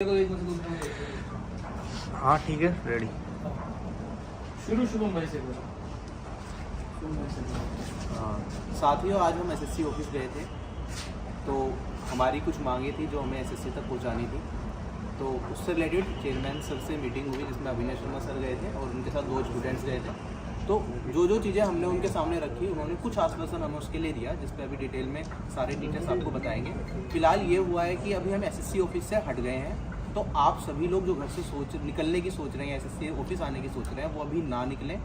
हाँ ठीक है, रेडी। शुरू में से साथियों, आज हम एसएससी ऑफिस गए थे तो हमारी कुछ मांगे थी जो हमें एसएससी तक पहुंचानी थी। तो उससे रिलेटेड चेयरमैन सर से मीटिंग हुई जिसमें अभिनय शर्मा सर गए थे और उनके साथ 2 स्टूडेंट्स गए थे। तो जो चीज़ें हमने उनके सामने रखी, उन्होंने कुछ आश्वासन हमें उसके लिए दिया जिस पे अभी डिटेल में सारे टीचर्स आपको बताएंगे। फिलहाल ये हुआ है कि अभी हम एसएससी ऑफिस से हट गए हैं, तो आप सभी लोग जो घर से निकलने की सोच रहे हैं, एसएससी ऑफिस आने की सोच रहे हैं, वो अभी ना निकलें,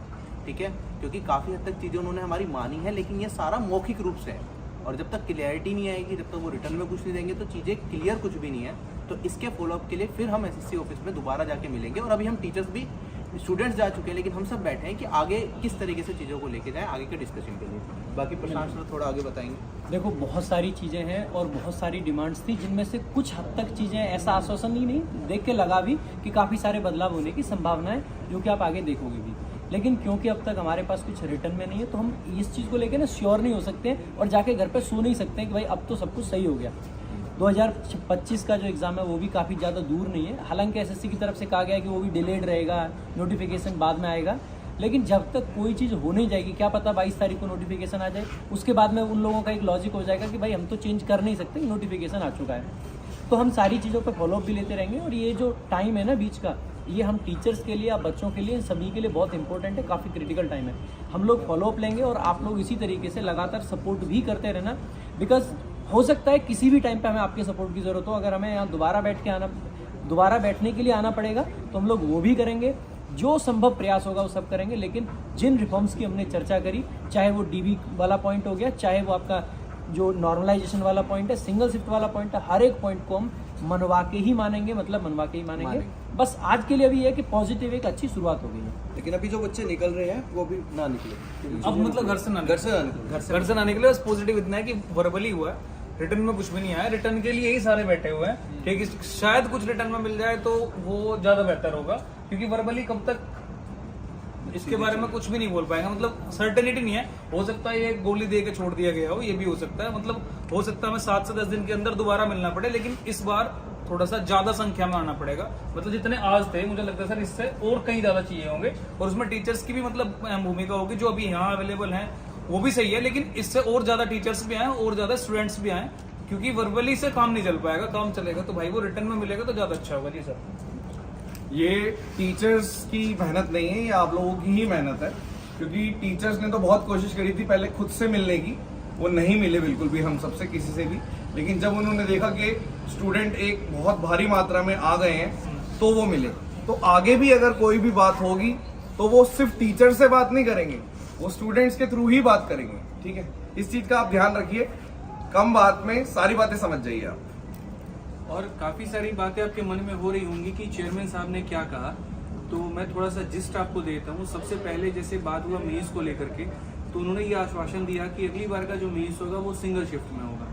ठीक है? क्योंकि काफ़ी हद तक चीज़ें उन्होंने हमारी मानी है, लेकिन ये सारा मौखिक रूप से है और जब तक क्लियरिटी नहीं आएगी, जब तक वो रिटर्न में कुछ नहीं देंगे तो चीज़ें क्लियर कुछ भी नहीं है। तो इसके फॉलोअप के लिए फिर हम एसएससी ऑफिस में दोबारा जाके मिलेंगे। और अभी हम टीचर्स भी, स्टूडेंट्स जा चुके हैं, लेकिन हम सब बैठे हैं कि आगे किस तरीके से चीज़ों को लेके जाएं आगे के डिस्कशन के लिए। बाकी प्रशांत सर थोड़ा आगे बताएंगे। देखो, बहुत सारी चीज़ें हैं और बहुत सारी डिमांड्स थी, जिनमें से कुछ हद तक चीज़ें ऐसा आश्वासन ही नहीं देख के लगा भी कि काफ़ी सारे बदलाव होने की संभावना है, जो कि आप आगे देखोगे भी। लेकिन क्योंकि अब तक हमारे पास कुछ रिटर्न में नहीं है, तो हम इस चीज़ को लेकर ना श्योर नहीं हो सकते और जाके घर पे सो नहीं सकते हैं कि भाई अब तो सब कुछ सही हो गया। 2025 का जो एग्ज़ाम है वो भी काफ़ी ज़्यादा दूर नहीं है। हालांकि एसएससी की तरफ से कहा गया है कि वो भी डिलेड रहेगा, नोटिफिकेशन बाद में आएगा। लेकिन जब तक कोई चीज़ हो नहीं जाएगी, क्या पता 22 तारीख को नोटिफिकेशन आ जाए, उसके बाद में उन लोगों का एक लॉजिक हो जाएगा कि भाई हम तो चेंज कर नहीं सकते, नोटिफिकेशन आ चुका है। तो हम सारी चीज़ों पर फॉलोअप भी लेते रहेंगे। और ये जो टाइम है ना बीच का, ये हम टीचर्स के लिए, बच्चों के लिए, सभी के लिए बहुत इंपॉर्टेंट है, काफ़ी क्रिटिकल टाइम है। हम लोग फॉलोअप लेंगे और आप लोग इसी तरीके से लगातार सपोर्ट भी करते रहना, बिकॉज हो सकता है किसी भी टाइम पे हमें आपके सपोर्ट की ज़रूरत हो। अगर हमें यहाँ दोबारा बैठने के लिए आना पड़ेगा तो हम लोग वो भी करेंगे। जो संभव प्रयास होगा वो सब करेंगे। लेकिन जिन रिफॉर्म्स की हमने चर्चा करी, चाहे वो डीबी वाला पॉइंट हो गया, चाहे वो आपका जो नॉर्मलाइजेशन वाला पॉइंट है, सिंगल शिफ्ट वाला पॉइंट है, हर एक पॉइंट को हम मनवा के ही मानेंगे। बस आज के लिए अभी है कि पॉजिटिव एक अच्छी शुरुआत हो गई है। लेकिन अभी जो बच्चे निकल रहे हैं वो भी ना निकले। अब मतलब घर से ना निकले। बस पॉजिटिव इतना है कि वर्बली हुआ है, रिटर्न में कुछ भी नहीं आया। रिटर्न के लिए ही सारे बैठे हुए हैं, ठीक है? शायद कुछ रिटर्न में मिल जाए तो वो ज्यादा बेहतर होगा, क्योंकि वर्बली कब तक इसके बारे में कुछ भी नहीं बोल पाएंगे। मतलब सर्टेनिटी नहीं है। हो सकता है ये गोली दे के छोड़ दिया गया हो, ये भी हो सकता है। मतलब हो सकता है हमें 7 से 10 दिन के अंदर दोबारा मिलना पड़े, लेकिन इस बार थोड़ा सा ज्यादा संख्या में आना पड़ेगा। मतलब जितने आज थे, मुझे लगता है सर इससे और कहीं ज्यादा चाहिए होंगे। और उसमें टीचर्स की भी मतलब अहम भूमिका होगी। जो अभी यहाँ अवेलेबल हैं वो भी सही है, लेकिन इससे और ज्यादा टीचर्स भी आए और ज्यादा स्टूडेंट्स भी आए, क्योंकि वर्बली से काम नहीं चल पाएगा। काम चलेगा तो भाई वो रिटर्न में मिलेगा तो ज्यादा अच्छा होगा। जी सर, ये टीचर्स की मेहनत नहीं है, ये आप लोगों की ही मेहनत है। क्योंकि टीचर्स ने तो बहुत कोशिश करी थी पहले खुद से मिलने की, वो नहीं मिले बिल्कुल भी हम सबसे, किसी से भी। लेकिन जब उन्होंने देखा कि स्टूडेंट एक बहुत भारी मात्रा में आ गए हैं तो वो मिले। तो आगे भी अगर कोई भी बात होगी तो वो सिर्फ टीचर से बात नहीं करेंगे, वो स्टूडेंट्स के थ्रू ही बात करेंगे, ठीक है? इस चीज का आप ध्यान रखिए। कम बात में सारी बातें समझ जाइए आप। और काफ़ी सारी बातें आपके मन में हो रही होंगी कि चेयरमैन साहब ने क्या कहा, तो मैं थोड़ा सा जिस्ट आपको देता हूँ। सबसे पहले जैसे बात हुआ मेंस को लेकर के, तो उन्होंने ये आश्वासन दिया कि अगली बार का जो मेंस होगा वो सिंगल शिफ्ट में होगा।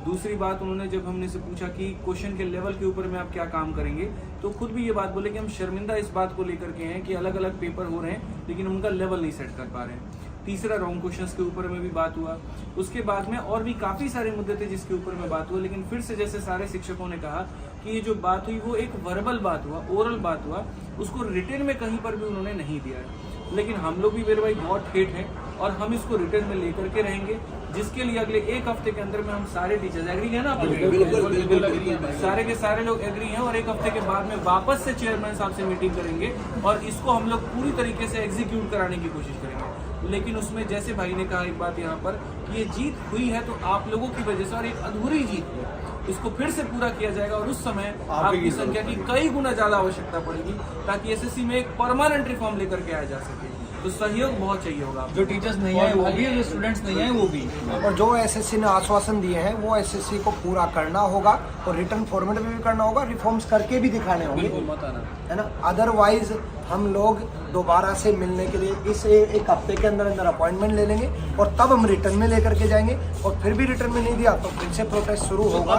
दूसरी बात, उन्होंने जब हमने से पूछा कि क्वेश्चन के लेवल के ऊपर में आप क्या काम करेंगे, तो खुद भी ये बात बोले कि हम शर्मिंदा इस बात को लेकर के हैं कि अलग अलग पेपर हो रहे हैं लेकिन उनका लेवल नहीं सेट कर पा रहे हैं। तीसरा, रॉन्ग क्वेश्चंस के ऊपर में भी बात हुआ। उसके बाद में और भी काफ़ी सारे मुद्दे थे जिसके ऊपर में बात हुआ। लेकिन फिर से जैसे सारे शिक्षकों ने कहा कि ये जो बात हुई वो एक वर्बल बात हुआ, ओरल बात हुआ, उसको रिटर्न में कहीं पर भी उन्होंने नहीं दिया है। लेकिन हम लोग भी मेरे भाई बहुत ठेठ हैं और हम इसको रिटर्न में लेकर के रहेंगे, जिसके लिए अगले 1 हफ्ते के अंदर में हम सारे टीचर्स एग्री है ना? बिल्कुल, सारे के सारे लोग एग्री हैं। और 1 हफ्ते के बाद में वापस से चेयरमैन साहब से मीटिंग करेंगे और इसको हम लोग पूरी तरीके से एग्जीक्यूट कराने की कोशिश करेंगे। लेकिन उसमें जैसे भाई ने कहा एक बात यहाँ पर कि ये जीत हुई है तो आप लोगों की वजह से, और एक अधूरी जीत है, इसको फिर से पूरा किया जाएगा। और उस समय आपकी संख्या की कई गुना ज्यादा आवश्यकता पड़ेगी, ताकि एसएससी में एक परमानेंट रिफॉर्म लेकर के आया जा सके। तो सहयोग बहुत चाहिए होगा। जो टीचर्स नहीं आए वो भी, जो स्टूडेंट्स नहीं आए वो भी। और जो एसएससी ने आश्वासन दिए हैं वो एसएससी को पूरा करना होगा और रिटर्न फॉर्मेट में भी करना होगा, रिफॉर्म्स करके भी दिखाने होंगे, है ना? अदरवाइज हम लोग दोबारा से मिलने के लिए इस 1 हफ्ते के अंदर अंदर अपॉइंटमेंट ले लेंगे और तब हम रिटर्न में लेकर के जाएंगे। और फिर भी रिटर्न में नहीं दिया तो फिर से प्रोटेस्ट शुरू होगा,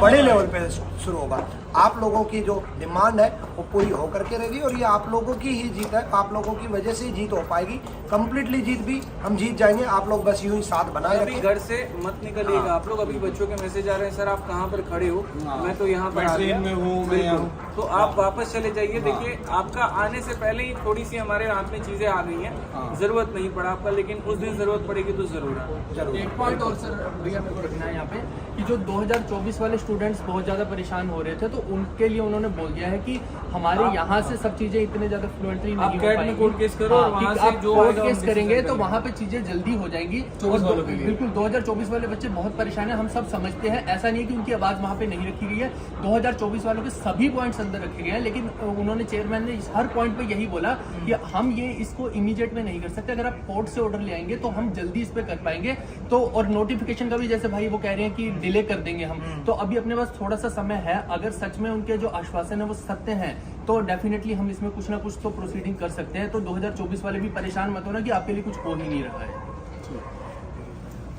बड़े लेवल पे शुरू होगा। आप लोगों की जो डिमांड है वो पूरी होकर के रहेगी और ये आप लोगों की ही जीत है, आप लोगों की वजह से ही जीत हो पाएगी। कंप्लीटली जीत भी हम जीत जाएंगे, आप लोग बस यूं ही साथ बनाए अभी रखें। घर से मत निकलिएगा आप लोग। अभी बच्चों के मैसेज आ रहे हैं, सर आप कहाँ पर खड़े हो, मैं तो यहाँ पर आ गया। में हूँ, मैं यहाँ हूँ। तो आप वापस चले जाइए। देखिए आपका आने से पहले ही थोड़ी सी हमारे हाथ में चीजें आ गई हैं, जरूरत नहीं पड़ा आपका, लेकिन उस दिन जरूरत पड़ेगी तो जरूर है। एक पॉइंट और सर भैया मेरे को रखना है यहाँ पे कि जो 2024 वाले स्टूडेंट्स बहुत ज़्यादा परेशान हो रहे थे, तो उनके लिए उन्होंने बोल दिया है कि हमारे यहाँ से सब चीज़ें इतने ज़्यादा फ्लुएंटली नहीं हो कैट में पाएंगी। कोर्ट केस करो और हाँ, वहाँ कि से आप जो कोर्ट आएगा केस हम करेंगे डिसीजन तो वहाँ पे चीज़ें जल्दी हो जाएंगी। 24 वालों के लिए। बिल्कुल 2024 वाले बच्चे बहुत परेशान है, हम सब समझते हैं, ऐसा नहीं है कि उनकी आवाज़ वहाँ पे नहीं रखी गई है। 2024 वालों के सभी पॉइंट्स अंदर रखे गए हैं, लेकिन उन्होंने चेयरमैन ने हर पॉइंट पे यही बोला कि हम ये इसको इमीडिएट में नहीं कर सकते, अगर आप कोर्ट से ऑर्डर ले आएंगे तो हम जल्दी इस पे कर पाएंगे। तो और नोटिफिकेशन का भी जैसे भाई वो कह रहे हैं कि डिले कर देंगे हम, तो अभी अपने पास थोड़ा सा समय है। अगर सच में उनके जो आश्वासन है वो सत्य हैं तो डेफिनेटली हम इसमें कुछ ना कुछ तो प्रोसीडिंग कर सकते हैं। तो 2024 वाले भी परेशान मत होना कि आपके लिए कुछ हो ही नहीं रहा है।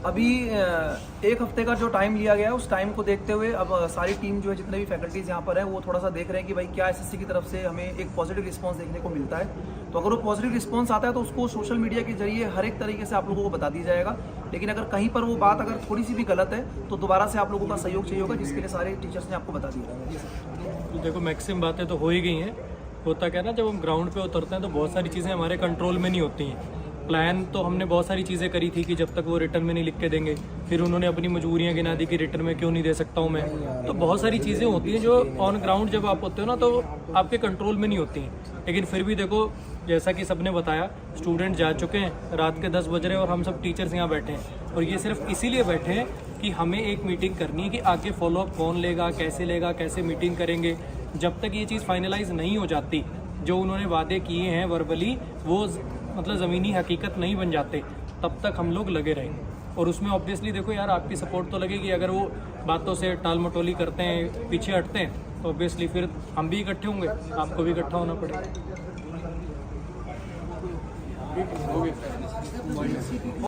अभी एक हफ्ते का जो टाइम लिया गया है उस टाइम को देखते हुए अब सारी टीम जो है जितने भी फैकल्टीज यहाँ पर हैं वो थोड़ा सा देख रहे हैं कि भाई क्या एसएससी की तरफ से हमें एक पॉजिटिव रिस्पांस देखने को मिलता है। तो अगर वो पॉजिटिव रिस्पांस आता है तो उसको सोशल मीडिया के जरिए हर एक तरीके से आप लोगों को बता दिया जाएगा। लेकिन अगर कहीं पर वो बात अगर थोड़ी सी भी गलत है तो दोबारा से आप लोगों का सहयोग चाहिए होगा, जिसके लिए सारे टीचर्स ने आपको बता दिया। देखो मैक्सिमम बातें तो हो ही गई हैं। होता क्या है ना, जब हम ग्राउंड पे उतरते हैं तो बहुत सारी चीज़ें हमारे कंट्रोल में नहीं होती हैं। प्लान तो हमने बहुत सारी चीज़ें करी थी कि जब तक वो रिटर्न में नहीं लिख के देंगे, फिर उन्होंने अपनी मजबूरियां गिना दी कि रिटर्न में क्यों नहीं दे सकता हूँ मैं। तो बहुत सारी चीज़ें होती हैं जो ऑन ग्राउंड जब आप होते हो ना तो आपके कंट्रोल में नहीं होती हैं। लेकिन फिर भी देखो जैसा कि सबने बताया, स्टूडेंट जा चुके हैं, रात के 10 बज रहे हैं और हम सब टीचर्स यहाँ बैठे हैं। और ये सिर्फ इसीलिए बैठे हैं कि हमें एक मीटिंग करनी है कि आगे फॉलोअप कौन लेगा, कैसे मीटिंग करेंगे। जब तक ये चीज़ फाइनलाइज नहीं हो जाती, जो उन्होंने वादे किए हैं वर्बली, वो मतलब ज़मीनी हकीकत नहीं बन जाते, तब तक हम लोग लगे रहेंगे। और उसमें ऑब्वियसली देखो यार आपकी सपोर्ट तो लगेगी। अगर वो बातों से टाल मटोली करते हैं, पीछे हटते हैं, तो ऑब्वियसली फिर हम भी इकट्ठे होंगे, आपको भी इकट्ठा होना पड़ेगा।